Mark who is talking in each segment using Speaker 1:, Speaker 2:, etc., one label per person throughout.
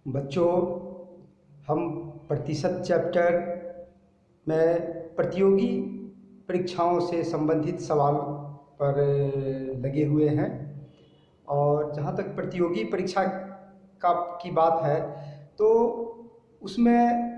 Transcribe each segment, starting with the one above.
Speaker 1: बच्चों, हम प्रतिशत चैप्टर में प्रतियोगी परीक्षाओं से संबंधित सवाल पर लगे हुए हैं। और जहाँ तक प्रतियोगी परीक्षा की बात है तो उसमें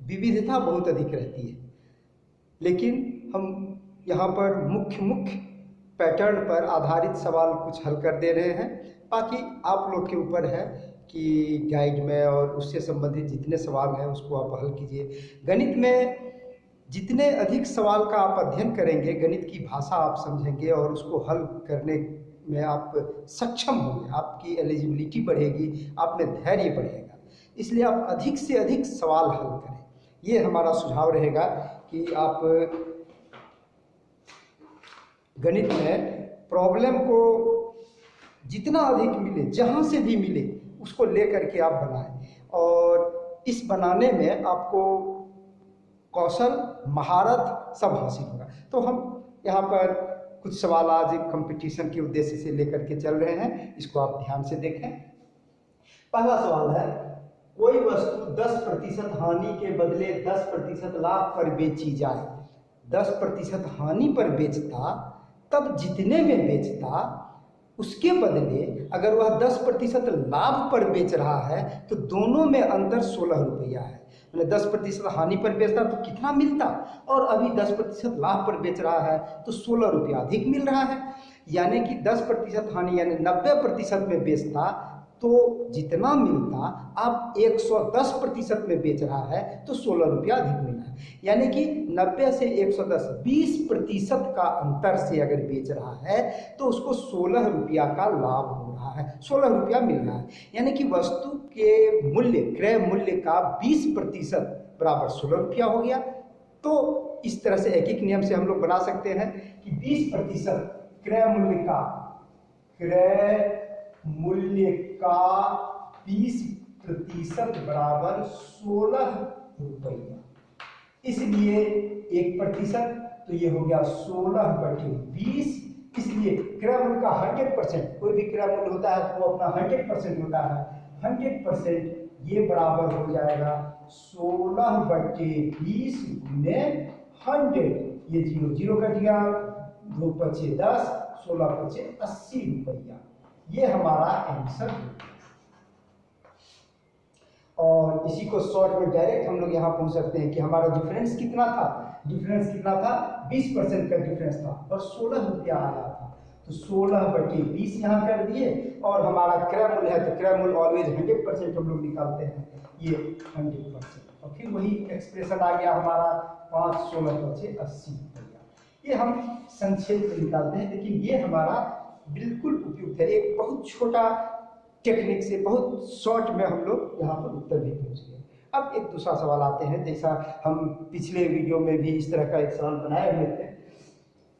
Speaker 1: विविधता बहुत अधिक रहती है, लेकिन हम यहाँ पर मुख्य पैटर्न पर आधारित सवाल कुछ हल कर दे रहे हैं। बाकी आप लोग के ऊपर है कि गाइड में और उससे संबंधित जितने सवाल हैं उसको आप हल कीजिए। गणित में जितने अधिक सवाल का आप अध्ययन करेंगे, गणित की भाषा आप समझेंगे और उसको हल करने में आप सक्षम होंगे, आपकी एलिजिबिलिटी बढ़ेगी, आप में धैर्य बढ़ेगा। इसलिए आप अधिक से अधिक सवाल हल करें, ये हमारा सुझाव रहेगा कि आप गणित में प्रॉब्लम को जितना अधिक मिले, जहाँ से भी मिले, उसको लेकर के आप बनाएं। और इस बनाने में आपको कौशल, महारत सब हासिल होगा। तो हम यहाँ पर कुछ सवाल आज कंपटीशन के उद्देश्य से लेकर के चल रहे हैं, इसको आप ध्यान से देखें। पहला सवाल है, कोई वस्तु 10% हानि के बदले 10% लाभ पर बेची जाए। 10% हानि पर बेचता, तब जितने में बेचता उसके बदले अगर वह 10% लाभ पर बेच रहा है तो दोनों में अंतर 16 रुपया है। मैंने 10% हानि पर बेचता तो कितना मिलता, और अभी 10% लाभ पर बेच रहा है तो 16 रुपया अधिक मिल रहा है। यानी कि 10% हानि यानी 90% में बेचता तो जितना मिलता, आप 110% में बेच रहा है तो 16 रुपया अधिक मिला है। यानी कि 90 से 110 20% का अंतर से अगर बेच रहा है तो उसको 16 रुपया का लाभ हो रहा है, 16 रुपया मिल रहा है। यानी कि वस्तु के मूल्य, क्रय मूल्य का 20% बराबर 16 रुपया हो गया। तो इस तरह से एक एक नियम से हम लोग बना सकते हैं कि 20% क्रय मूल्य का 20% बराबर 16 रुपया। इसलिए 1%, तो ये हो गया 16/20। इसलिए क्रय मूल्य का 100%, कोई भी क्रय मूल्य होता है तो वो अपना 100% होता है। 100% ये बराबर हो जाएगा 16/20 गुने 100। ये 0 कट गया, 2 पचे 10, 16 पचे 80 रुपया। ये हमारा आंसर है। और इसी को शॉर्ट में डायरेक्ट हम लोग यहाँ पूछ सकते हैं कि हमारा डिफरेंस कितना था। डिफरेंस कितना था? 20% का डिफरेंस था और 16 रुपया आया था। तो 16/20 यहाँ कर दिए। और हमारा क्रय मूल्य है तो क्रय मूल्य ऑलवेज 100% हम लोग निकालते हैं, ये 100%। और फिर वही एक्सप्रेशन आ गया हमारा 5 16 पचे 80 रुपया। ये हम संक्षेप में निकालते हैं, लेकिन ये हमारा बिल्कुल उपयुक्त है। एक बहुत छोटा टेक्निक से बहुत शॉर्ट में हम लोग यहाँ पर उत्तर भी पहुँच गए। अब एक दूसरा सवाल आते हैं, जैसा हम पिछले वीडियो में भी इस तरह का एक सवाल बनाए हुए थे।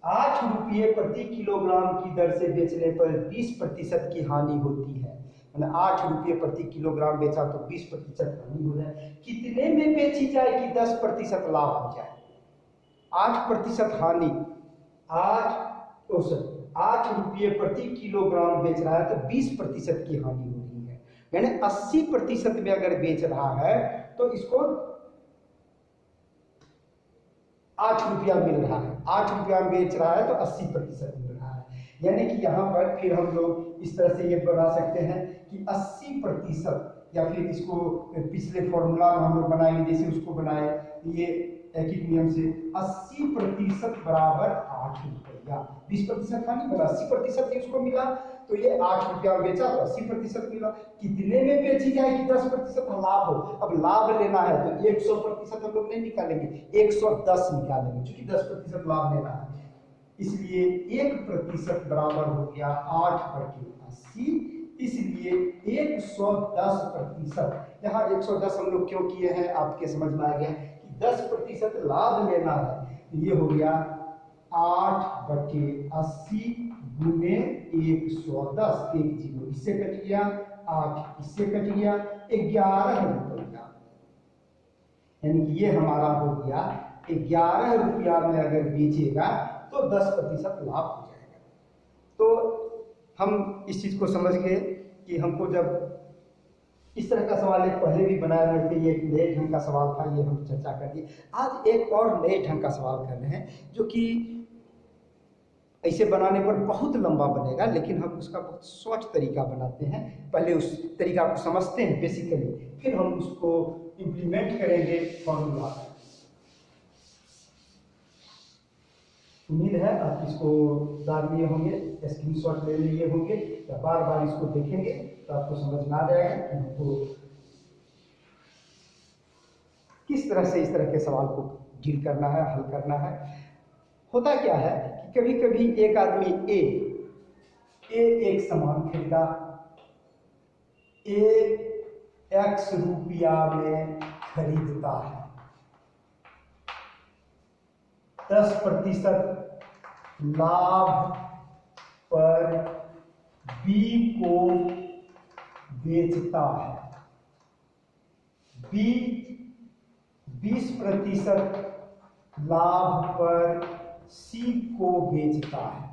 Speaker 1: 8 रुपये प्रति किलोग्राम की दर से बेचने पर 20% की हानि होती है। मैंने 8 रुपये प्रति किलोग्राम बेचा तो 20% हानि हो जाए। कितने में बेची जाए कि 10% लाभ हो जाए? 8% हानि, 8 रुपये प्रति किलोग्राम बेच रहा है तो 20% की हानि हो रही है। यानी 80% में अगर बेच रहा है तो इसको 8 रुपया मिल रहा है। 8 रुपया में बेच रहा है तो 80% मिल रहा है। यानी कि यहाँ पर फिर हम लोग इस तरह से ये बना सकते हैं कि 80%, या फिर इसको पिछले फॉर्मूला में हम लोग बनाएंगे जैसे उसको बनाए, ये एक ही नियम से 80% बराबर 8 रुपया। 20% हानि बना, 80% उसको मिला तो ये 8 रुपया बेचा तो 80% मिला। कितने में बेची जाए कि 10% लाभ हो? अब लाभ लेना है तो 100% हम लोग नहीं निकालेंगे, 110 निकालेंगे, क्योंकि 10% लाभ लेना है। इसलिए 1% बराबर हो गया 8/80। इसलिए 110%। यहाँ 110 हम लोग क्यों किए हैं आपके समझ में आ गया कि 10% लाभ लेना है। ये हो गया 8/80 गुने 110। 1 0 इससे कट गया, 8 इससे कट गया, 11 रुपया। यानी कि ये हमारा हो गया 11 रुपया में अगर बेचेगा तो 10% लाभ हो जाएगा। तो हम इस चीज को समझ गए कि हमको जब इस तरह का सवाल एक पहले भी बनाया गया था, ये एक नए ढंग का सवाल था, ये हम चर्चा कर दिए। आज एक और नए ढंग का सवाल कर रहे हैं जो कि ऐसे बनाने पर बहुत लंबा बनेगा, लेकिन हम उसका बहुत स्वच्छ तरीका बनाते हैं। पहले उस तरीका को समझते हैं बेसिकली, फिर हम उसको इम्प्लीमेंट करेंगे फॉर्मूला। उम्मीद है आप इसको डाल लिए होंगे, स्क्रीनशॉट ले लिए होंगे, या बार बार इसको देखेंगे तो आपको समझ में आ जाएगा कि हमको किस तरह से इस तरह के सवाल को डील करना है, हल करना है। होता क्या है कि कभी कभी एक आदमी ए एक सामान खरीदा, x रुपया में खरीदता है, 10% लाभ पर B को बेचता है, B 20% लाभ पर C को बेचता है,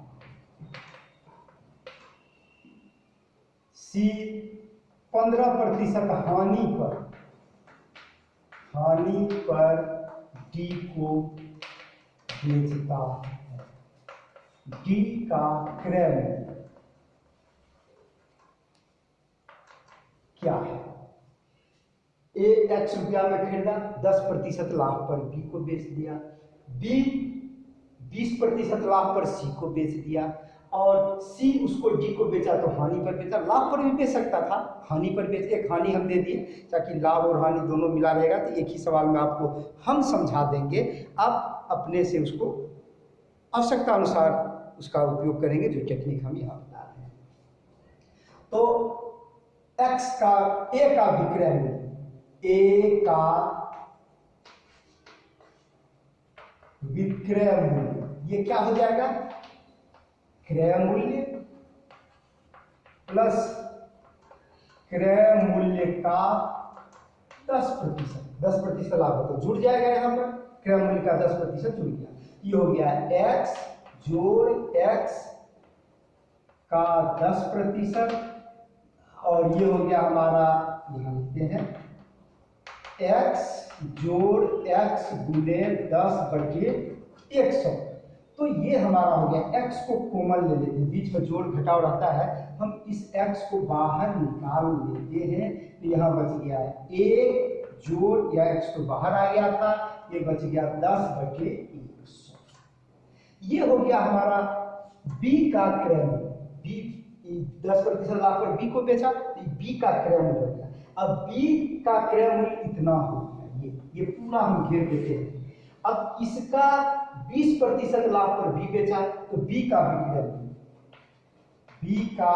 Speaker 1: C 15% हानि पर D को बेचता है। D का क्रय मूल्य क्या है? A x रुपया में खरीदा, 10% लाभ पर B को बेच दिया, B 20% लाभ पर C को बेच दिया, और C उसको D को बेचा तो हानि पर बेचा। लाभ पर भी बेच सकता था, हानि पर बेच, एक हानि हम दे दिए ताकि लाभ और हानि दोनों मिला रहेगा। तो एक ही सवाल में आपको हम समझा देंगे, आप अपने से उसको आवश्यकता अनुसार उसका उपयोग करेंगे, जो टेक्निक हम यहाँ बता रहे हैं। तो x का A का विक्रय मूल्य, A का विक्रय मूल्य ये क्या हो जाएगा? क्रय मूल्य प्लस क्रय मूल्य का 10% लाभ हो तो जुड़ जाएगा, यहाँ पर क्रय मूल्य का 10% जुड़ गया। ये हो गया x जोड़ x का 10%, और ये हो गया हमारा, यहाँ लिखते हैं x जोड़ x गुने 10/100। तो ये हमारा हो गया। x को कॉमन ले लेते हैं, बीच में जोड़ घटाव रहता है, हम इस x को बाहर निकाल लेते हैं, तो यहाँ बच गया है a जोड़, या x तो बाहर आ गया था, ये बच गया 10/100। ये हो गया हमारा B का क्रय मूल्य। B 10% लाभ पर B को बेचा, तो B का क्रय मूल्य हो गया। अब B का क्रय मूल्य इतना हो गया, ये पूरा हम घेर देते हैं। अब इसका 20% लाभ पर B बेचा, तो B का विक्रय मूल्य, B का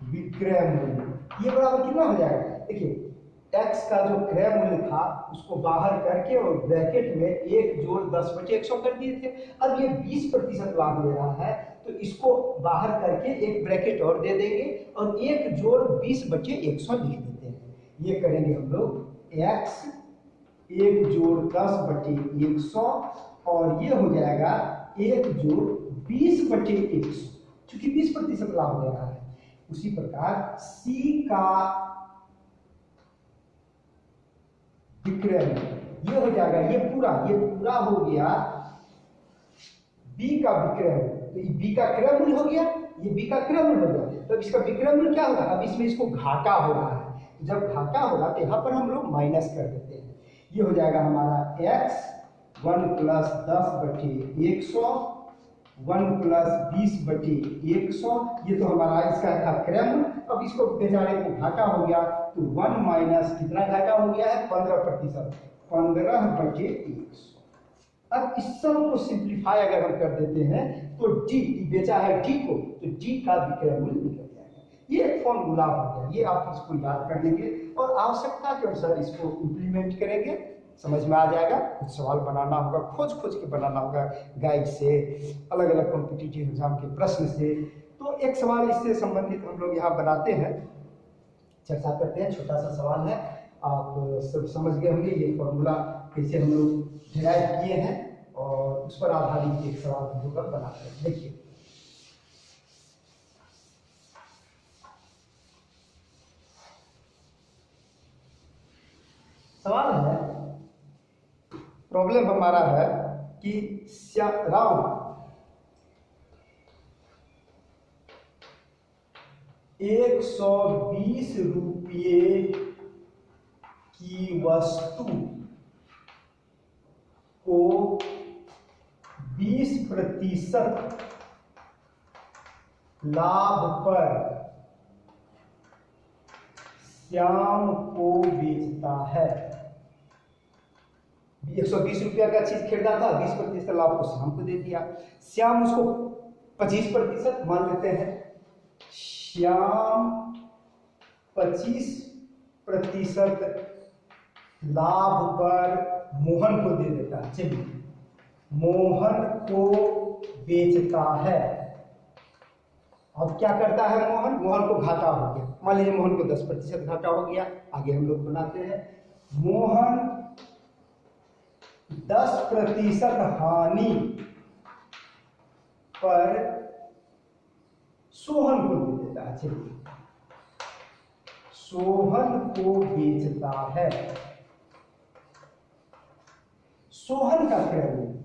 Speaker 1: विक्रय मूल्य ये बराबर कितना हो जाएगा? देखिए x का जो क्रय मूल्य था उसको बाहर करके और ब्रैकेट में 1 जोड़ 10/100 कर दिए थे। अब ये 20% लाभ ले रहा है, तो इसको बाहर करके एक ब्रैकेट और दे देंगे और 1 जोड़ 20/100 लिख देते हैं। ये करेंगे हम लोग x 1 जोड़ 10/100, और ये हो जाएगा 1 जोड़ 20/100, क्योंकि 20% लाभ ले रहा है। उसी प्रकार C का विक्रय मूल्य ये हो जाएगा, ये पूरा हो गया B का विक्रय मूल्य। तो ये B का क्रय मूल्य हो गया, ये B का क्रय मूल्य हो गया। तो इसका विक्रय मूल्य क्या होगा? अब इसमें इसको घाटा हो रहा है, जब घाटा होगा तो यहाँ पर हम लोग माइनस कर देते हैं। ये हो जाएगा हमारा x 1 + 10/100, 1 + 20/100, ये तो हमारा इसका था क्रय मूल्य। अब इसको बेचारे को घाटा हो गया, तो 1 माइनस कितना घाटा हो गया है? 15%, 15/100। अब इस सब को सिंप्लीफाई अगर हम कर देते हैं तो D बेचा है D को, तो D का विक्रय मूल्य निकल जाएगा। ये एक फॉर्मूला हो गया, ये आप इसको याद कर लेंगे और आवश्यकता के अनुसार इसको इम्प्लीमेंट करेंगे, समझ में आ जाएगा। कुछ सवाल बनाना होगा, खोज के बनाना होगा, गाइड से, अलग अलग कॉम्पिटिटिव एग्जाम के प्रश्न से। तो एक सवाल इससे संबंधित हम लोग यहाँ बनाते हैं, चर्चा करते हैं। छोटा सा सवाल है, आप सब समझ गए होंगे ये फॉर्मूला कैसे हम लोग डिराइव किए हैं, और उस पर आधारित एक सवाल हम लोग बनाते हैं। देखिए सवाल है, प्रॉब्लम हमारा है कि राम 120 रुपये की वस्तु को 20% लाभ पर श्याम को बेचता है। 120 रुपया का चीज खरीदा था, 20% लाभ को श्याम को दे दिया। श्याम उसको 25% मान लेते हैं। श्याम 25% लाभ पर मोहन को दे देता है। चलिए, मोहन को बेचता है। अब क्या करता है मोहन? मोहन को घाटा हो गया, मान लीजिए मोहन को 10% घाटा हो गया। आगे हम लोग बनाते हैं, मोहन 10% हानि पर सोहन को दे देता है। चलिए, सोहन को बेचता है। सोहन का क्रय मूल्य,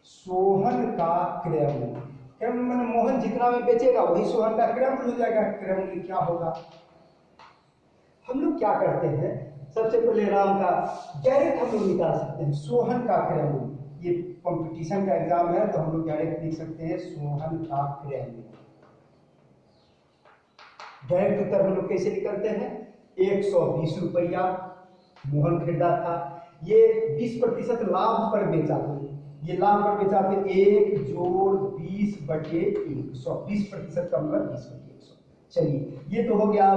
Speaker 1: सोहन का क्रय मूल्य, मैंने मोहन जितना में बेचेगा वही सोहन का क्रय मूल्य हो जाएगा। क्रय मूल्य क्या होगा? हम लोग क्या करते हैं, सबसे पहले राम का डायरेक्ट हम लोग निकाल सकते हैं सोहन का क्रय मूल्य। ये कंपटीशन का एग्जाम है तो हम लोग डायरेक्ट लिख सकते हैं सोहन का क्रय मूल्य। डायरेक्ट उत्तर हम लोग कैसे निकलते हैं? 120 रुपया मोहन खरीदा था, ये 20% लाभ पर बेचा था। ये लाभ पर बेचा थे 1 जोड़ 20/100, 20% का मतलब 20/100। चलिए, ये तो हो गया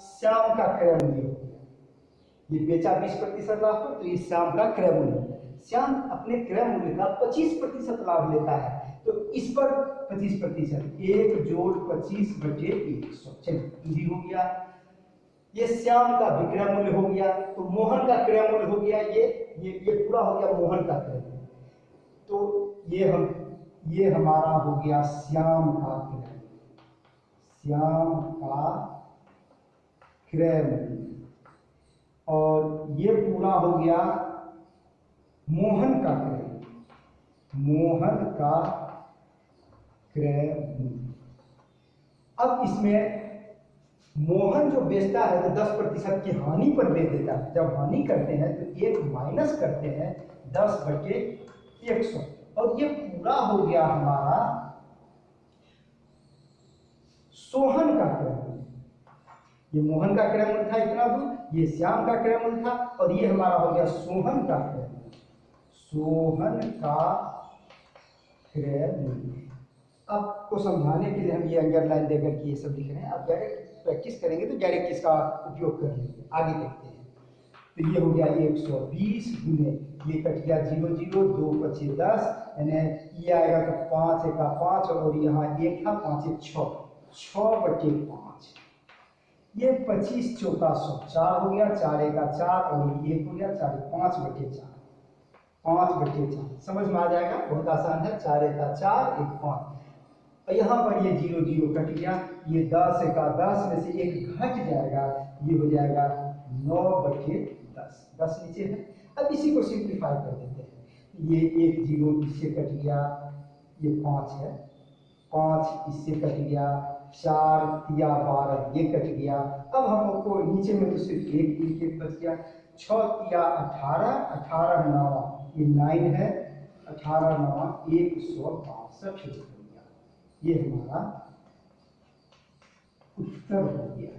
Speaker 1: श्याम का क्रय मूल्य हो गया। ये बेचा 20% लाभ पर, तो ये श्याम का क्रय मूल्य। श्याम अपने क्रय मूल्य का 25% लाभ लेता है, तो इस पर 25%, 1 जोड़ 25/100। चलिए, इजी हो गया। ये श्याम का विक्रय मूल्य हो गया, तो मोहन का क्रय मूल्य हो गया। ये पूरा हो गया मोहन का क्रय मूल्य। तो ये हमारा हो गया श्याम का क्रय, श्याम का क्रय मूल्य। और ये पूरा हो गया मोहन का क्रय, मोहन का क्रय मूल्य। अब इसमें मोहन जो बेचता है तो 10% की हानि पर बेच देता है। जब हानि करते हैं तो 1 माइनस करते हैं 10/100, और ये पूरा हो गया हमारा सोहन का क्रय मूल्य। ये मोहन का क्रय मूल्य था इतना दूर, ये श्याम का क्रय मूल्य था, और ये हमारा हो गया सोहन का क्रय मूल्य, सोहन का क्रय मूल्य। आपको समझाने के लिए हम ये अंडरलाइन देकर के ये सब लिख रहे हैं। आप डायरेक्ट प्रैक्टिस करेंगे तो डायरेक्ट इसका उपयोग कर लेंगे। आगे देखते हैं, तो ये हो गया 120 गुने, ये कट गया 0 0, 2 5 10, यानी ये आएगा तो 5 1 5, और यहाँ 1 था, 5 1 6, 6/5। ये 25 चौका 100, 4 हो गया, 4 1 4, और ये 1 हो गया, 4 5/4, 5/4। समझ में आ जाएगा, बहुत आसान है। 4 1 4, 1 5, और यहाँ पर ये 0 0 कट गया, ये 10 1 10 में से 1 घट जाएगा, ये हो जाएगा 9/10, 10 नीचे है। अब इसी को सिंप्लीफाई कर देते हैं। ये 1 0 इससे कट गया, ये 5 है, 5 इससे कट गया, 4 या 12 ये कट गया। अब हमको नीचे में तो सिर्फ एक बच गया, 6 या 18, 18 9, ये 9 है, 18 9 162 हो गया। ये हमारा उत्तर हो गया।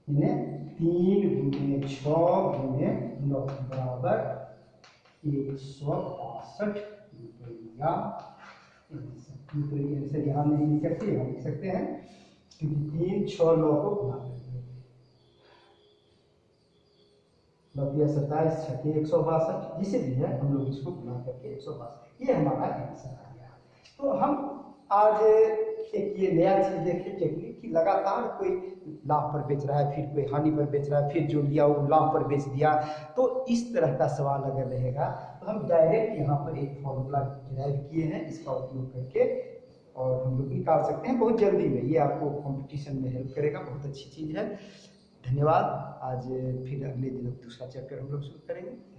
Speaker 1: इन्हें 3 गुने 6 गुने 9 बराबर 162 रुपया। आंसर यहाँ नहीं लिख सकते, हम लिख सकते हैं, क्योंकि 3 6 9 को गुना करेंगे। 9 27 6 162, जिसे भी है हम लोग इसको गुना करके 162, ये हमारा आंसर आ गया। तो हम आज एक ये नया चीज देखें टेक्निक कि लगातार कोई लाभ पर बेच रहा है, फिर कोई हानि पर बेच रहा है, फिर जो लिया वो लाभ पर बेच दिया। तो इस तरह का सवाल अगर रहेगा तो हम डायरेक्ट यहाँ पर एक फॉर्मूला डिराइव किए हैं, इसका उपयोग करके और हम लोग निकाल सकते हैं बहुत जल्दी में। ये आपको कंपटीशन में हेल्प करेगा, बहुत अच्छी चीज़ है। धन्यवाद। आज फिर अगले दिन दूसरा चैप्टर हम लोग शुरू करेंगे।